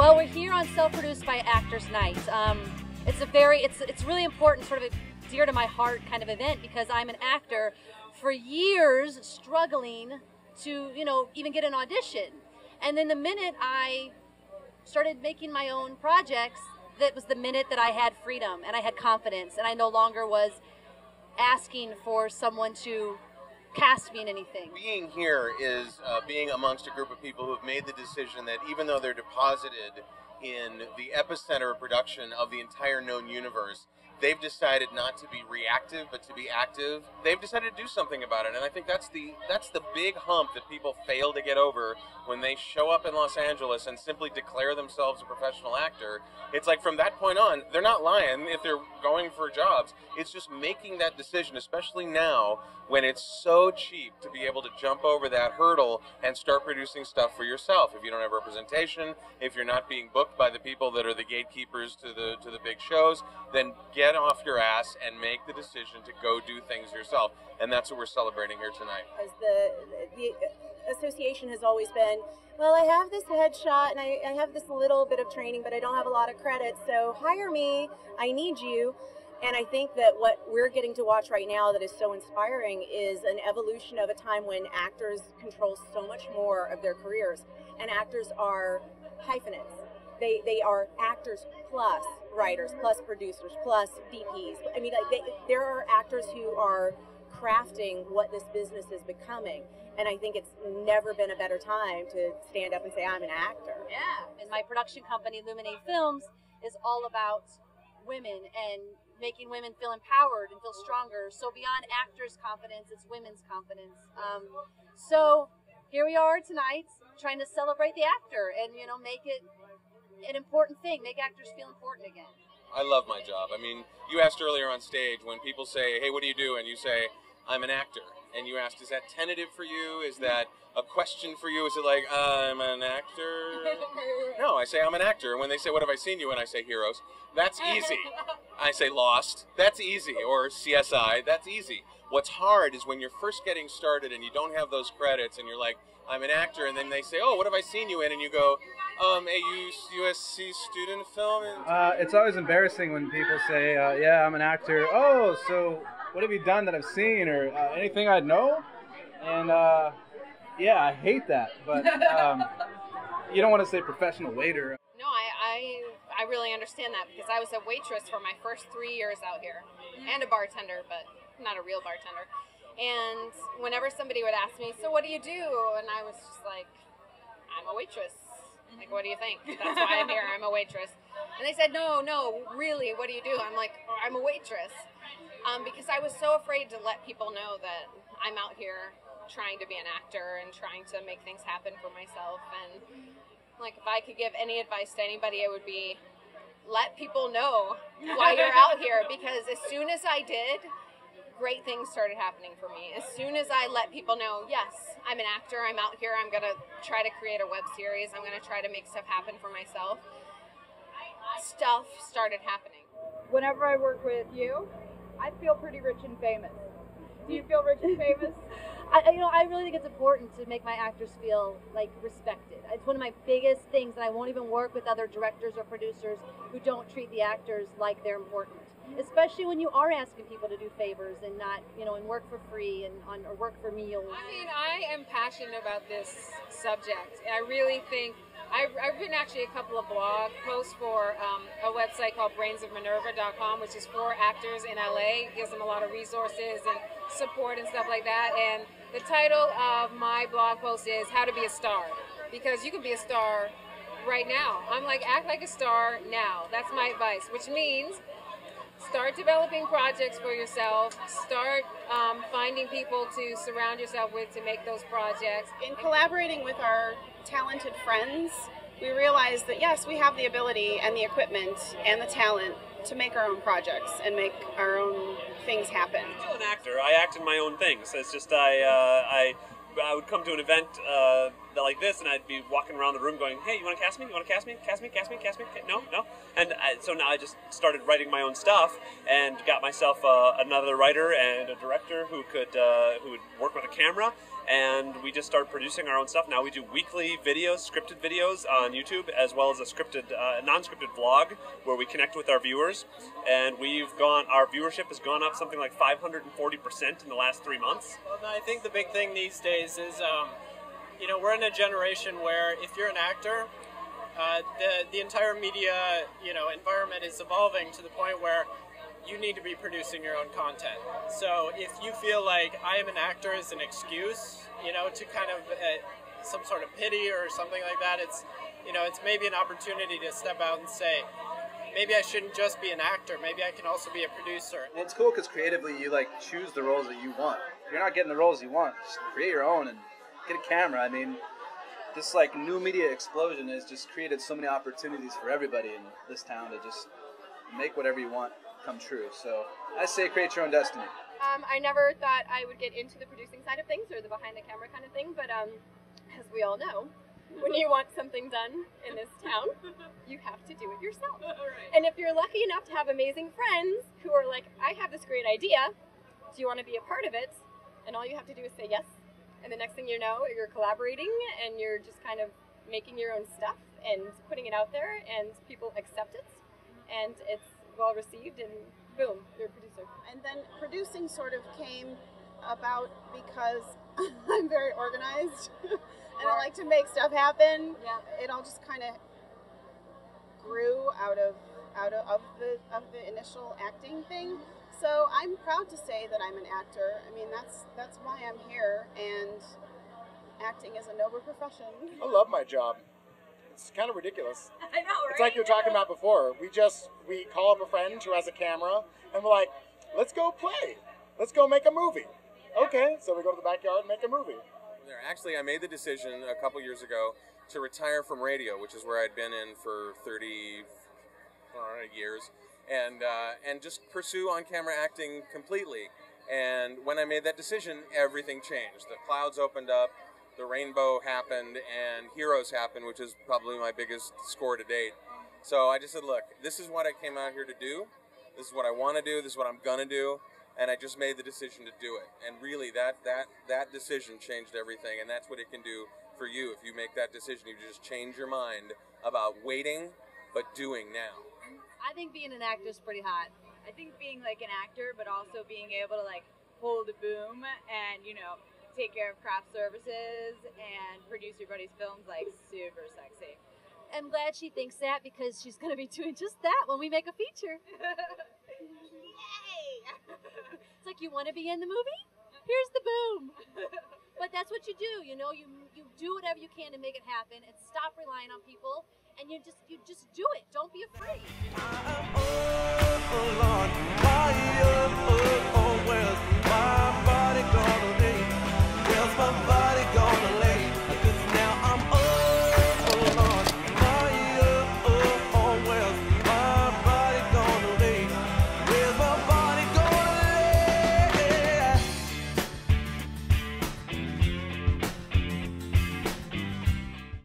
Well, we're here on Self-Produced by Actors Night. It's really important, sort of a dear to my heart kind of event, because I'm an actor for years struggling to, even get an audition. And then the minute I started making my own projects, that was the minute that I had freedom and I had confidence, and I no longer was asking for someone to cast me in anything. Being here is being amongst a group of people who have made the decision that even though they're deposited in the epicenter of production of the entire known universe, they've decided not to be reactive, but to be active. They've decided to do something about it, and I think that's the big hump that people fail to get over when they show up in Los Angeles and simply declare themselves a professional actor. It's like from that point on, they're not lying if they're going for jobs. It's just making that decision, especially now when it's so cheap to be able to jump over that hurdle and start producing stuff for yourself. If you don't have representation, if you're not being booked by the people that are the gatekeepers to the big shows, then get off your ass and make the decision to go do things yourself. And that's what we're celebrating here tonight. As the association has always been, well, I have this headshot and I have this little bit of training, but I don't have a lot of credits, so hire me, I need you. And I think that what we're getting to watch right now that is so inspiring is an evolution of a time when actors control so much more of their careers. And actors are hyphenates. They are actors plus writers, plus producers, plus DPs. I mean, there are actors who are crafting what this business is becoming. And I think it's never been a better time to stand up and say, I'm an actor. Yeah, and my production company, Luminave Films, is all about women and making women feel empowered and feel stronger. So beyond actors' confidence, it's women's confidence. So here we are tonight, trying to celebrate the actor and, make it an important thing, make actors feel important again. I love my job. I mean, you asked earlier on stage when people say, hey, what do you do? And you say, I'm an actor. And you asked, is that tentative for you? Is that a question for you? Is it like, I'm an actor? No, I say I'm an actor. And when they say, what have I seen you in? I say Heroes. That's easy. I say Lost. That's easy. Or CSI. That's easy. What's hard is when you're first getting started and you don't have those credits and you're like, I'm an actor. And then they say, oh, what have I seen you in? And you go, a USC student film? It's always embarrassing when people say, yeah, I'm an actor. Oh, so what have you done that I've seen, or anything I know? And yeah, I hate that. But you don't want to say professional waiter. No, I really understand that, because I was a waitress for my first 3 years out here, and a bartender, but not a real bartender. And whenever somebody would ask me, so what do you do? And I was just like, I'm a waitress. Like, what do you think? That's why I'm here. I'm a waitress. And they said, no, really, what do you do? I'm like, oh, I'm a waitress. Because I was so afraid to let people know that I'm out here trying to be an actor and trying to make things happen for myself. And like, if I could give any advice to anybody, it would be, let people know why you're out here. Because as soon as I did, great things started happening for me. As soon as I let people know, yes, I'm an actor, I'm out here, I'm going to try to create a web series, I'm going to try to make stuff happen for myself, stuff started happening. Whenever I work with you, I feel pretty rich and famous. Do you feel rich and famous? I really think it's important to make my actors feel like respected. It's one of my biggest things, and I won't even work with other directors or producers who don't treat the actors like they're important. Especially when you are asking people to do favors and not, and work for free and or work for meals. I mean, I am passionate about this subject. I really think I've written actually a couple of blog posts for a website called brainsofminerva.com, which is for actors in LA. It gives them a lot of resources and support and stuff like that. And the title of my blog post is How to Be a Star, because you can be a star right now. I'm like, act like a star now. That's my advice, which means start developing projects for yourself. Start finding people to surround yourself with to make those projects. In collaborating with our talented friends, we realized that yes, we have the ability and the equipment and the talent to make our own projects and make our own things happen. I'm still an actor. I act in my own things. It's just I would come to an event like this, and I'd be walking around the room going, hey, you want to cast me? You want to cast me? Cast me? Cast me? Cast me? No? And so now I just started writing my own stuff and got myself another writer and a director who would work with a camera, and we just started producing our own stuff. Now we do weekly videos, scripted videos on YouTube, as well as a scripted, non-scripted vlog where we connect with our viewers. And our viewership has gone up something like 540% in the last 3 months. Well, I think the big thing these days is, you know, we're in a generation where if you're an actor, the entire media, you know, environment is evolving to the point where you need to be producing your own content. So if you feel like I am an actor as an excuse, you know, to kind of some sort of pity or something like that, it's, you know, it's maybe an opportunity to step out and say, maybe I shouldn't just be an actor, maybe I can also be a producer. And it's cool because creatively you like choose the roles that you want. If you're not getting the roles you want, just create your own and get a camera. I mean, this like new media explosion has just created so many opportunities for everybody in this town to just make whatever you want come true. So I say create your own destiny. I never thought I would get into the producing side of things or the behind the camera kind of thing, but as we all know, when you want something done in this town, you have to do it yourself. And if you're lucky enough to have amazing friends who are like, I have this great idea, do you want to be a part of it? And all you have to do is say yes. And the next thing you know, you're collaborating and you're just kind of making your own stuff and putting it out there, and people accept it, and it's well received, and boom, you're a producer. And then producing sort of came about because I'm very organized and I like to make stuff happen. Yeah. It all just kind of grew out of the initial acting thing. So I'm proud to say that I'm an actor. I mean, that's why I'm here, and acting is a noble profession. I love my job. It's kind of ridiculous. I know, right? It's like you were talking about before. We call up a friend who has a camera, and we're like, let's go play. Let's go make a movie. Okay, so we go to the backyard and make a movie. Actually, I made the decision a couple years ago to retire from radio, which is where I'd been in for 30 years, and just pursue on-camera acting completely. And when I made that decision, everything changed. The clouds opened up, the rainbow happened, and Heroes happened, which is probably my biggest score to date. So I just said, look, this is what I came out here to do. This is what I want to do. This is what I'm going to do. And I just made the decision to do it. And really, that decision changed everything. And that's what it can do for you. If you make that decision, you just change your mind about waiting, but doing now. I think being an actor is pretty hot. I think being like an actor, but also being able to like hold a boom and, you know, take care of craft services and produce your buddy's films, like super sexy. I'm glad she thinks that, because she's going to be doing just that when we make a feature. Yay! It's like, you want to be in the movie? Here's the boom. But that's what you do, you know, you do whatever you can to make it happen, and stop relying on people, and you just do it. Don't be afraid.